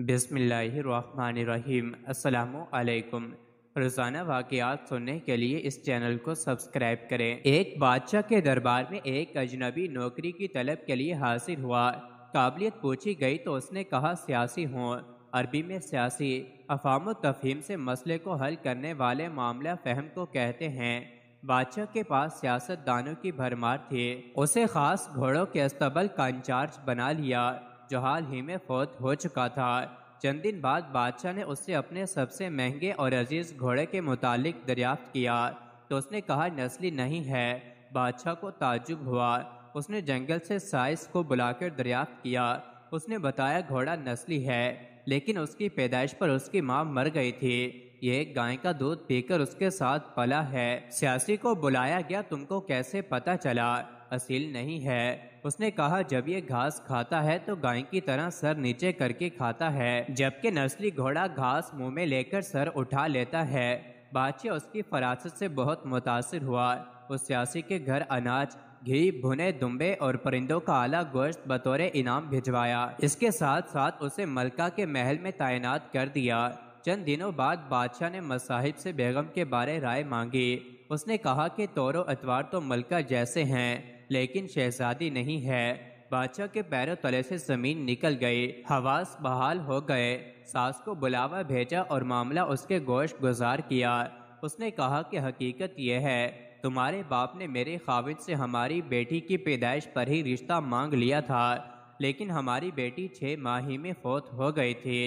بسم اللہ الرحمن الرحیم۔ السلام علیکم۔ روزانہ واقعات سننے کے لیے اس چینل کو سبسکرائب کریں۔ ایک بادشاہ کے دربار میں ایک اجنبی نوکری کی طلب کے لیے حاضر ہوا۔ قابلیت پوچھی گئی تو اس نے کہا سیاسی ہوں۔ عربی میں سیاسی افہام و تفہیم سے مسئلے کو حل کرنے والے معاملہ فہم کو کہتے ہیں۔ بادشاہ کے پاس سیاست دانوں کی بھرمار تھی۔ اسے خاص گھوڑوں کے استبل کا انچارج بنا لیا جو حال ہی میں فوت ہو چکا تھا۔ چند دن بعد بادشاہ نے اس سے اپنے سب سے مہنگے اور عزیز گھوڑے کے متعلق دریافت کیا تو اس نے کہا نسلی نہیں ہے۔ بادشاہ کو تعجب ہوا۔ اس نے جنگل سے سائس کو بلا کر دریافت کیا۔ اس نے بتایا گھوڑا نسلی ہے لیکن اس کی پیدائش پر اس کی ماں مر گئی تھی۔ یہ ایک گائے کا دودھ پی کر اس کے ساتھ پلا ہے۔ سیاسی کو بلایا گیا، تم کو کیسے پتا چلا؟ اصیل نہیں ہے۔ اس نے کہا جب یہ گھاس کھاتا ہے تو گائے کی طرح سر نیچے کر کے کھاتا ہے جبکہ نسلی گھوڑا گھاس منہ میں لے کر سر اٹھا لیتا ہے۔ بادشاہ اس کی فراست سے بہت متاثر ہوا۔ اس سیاسی کے گھر اناج، گھی، بھنے دمبے اور پرندوں کا اعلیٰ گوشت بطور انعام بھجوایا۔ اس کے ساتھ ساتھ اسے ملکہ کے محل میں تعینات کر دیا۔ چند دنوں بعد بادشاہ نے مصاحب سے بیگم کے بارے رائے مانگی۔ اس نے کہا کہ طور و اطوار تو ملکہ جیسے ہیں لیکن شہزادی نہیں ہے۔ بادشاہ کے پیروں تلے سے زمین نکل گئی، حواس بحال ہو گئے۔ ساس کو بلاوا بھیجا اور معاملہ اس کے گوش گزار کیا۔ اس نے کہا کہ حقیقت یہ ہے تمہارے باپ نے میرے خاوند سے ہماری بیٹی کی پیدائش پر ہی رشتہ مانگ لیا تھا لیکن ہماری بیٹی 6 ماہ ہی میں فوت ہو گئی تھی۔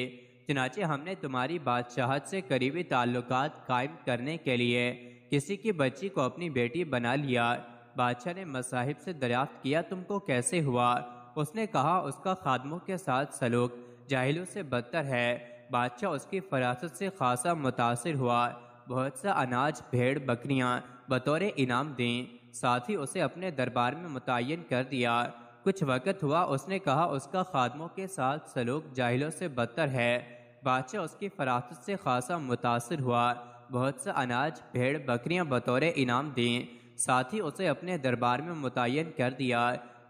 چنانچہ ہم نے تمہاری بادشاہت سے قریبی تعلقات قائم کرنے کے لیے کسی کی بچی کو اپنی بیٹی بنا لیا۔ بادشاہ نے مصاحب سے دریافت کیا تم کو کیسے ہوا؟ اس نے کہا اس کا خادموں کے ساتھ سلوک جاہلوں سے بدتر ہے۔ بادشاہ اس کی فراست سے خاصا متاثر ہوا۔ بہت سا اناج، بھیڑ بکریاں بطور انعام دیں، ساتھ ہی اسے اپنے دربار میں متعین کر دیا۔ کچھ وقت ہوا، اس نے کہا اس کا خادموں کے ساتھ سلوک جاہلوں سے بدتر ہے۔ بادشاہ اس کی فراست سے خاصا متاثر ہوا۔ بہت سا اناج، بھیڑ بکریاں بطور انعام دیں، ساتھ ہی اسے اپنے دربار میں متعین کر دیا۔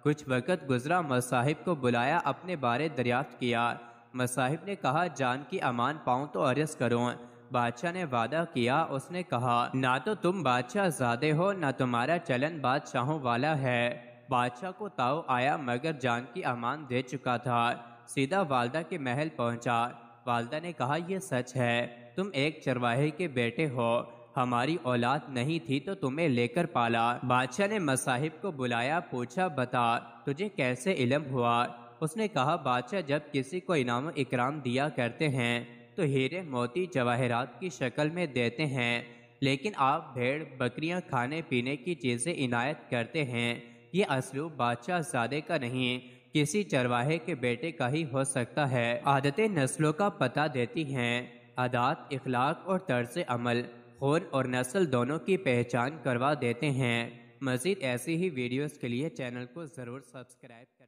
کچھ وقت گزرا، مصاحب کو بلایا، اپنے بارے دریافت کیا۔ مصاحب نے کہا جان کی امان پاؤں تو عرض کروں۔ بادشاہ نے وعدہ کیا۔ اس نے کہا نہ تو تم بادشاہ زادے ہو نہ تمہارا چلن بادشاہوں والا ہے۔ بادشاہ کو تاؤ آیا مگر جان کی امان دے چکا تھا۔ سیدھا والدہ کے محل پہنچا۔ والدہ نے کہا یہ سچ ہے تم ایک چرواہے کے بیٹے ہو، ہماری اولاد نہیں تھی تو تمہیں لے کر پالا۔ بادشاہ نے مصاحب کو بلایا، پوچھا بتا تجھے کیسے علم ہوا؟ اس نے کہا بادشاہ جب کسی کو انعام و اکرام دیا کرتے ہیں تو ہیرے موتی جواہرات کی شکل میں دیتے ہیں لیکن آپ بھیڑ بکریاں کھانے پینے کی چیزیں عنایت کرتے ہیں۔ یہ اسلوب بادشاہ زادے کا نہیں کسی چرواہے کے بیٹے کا ہی ہو سکتا ہے۔ عادتیں نسلوں کا پتہ دیتی ہیں، عادات، اخلاق اور طرز عمل خون اور نسل دونوں کی پہچان کروا دیتے ہیں۔ مزید ایسی ہی ویڈیوز کے لیے چینل کو ضرور سبسکرائب کریں۔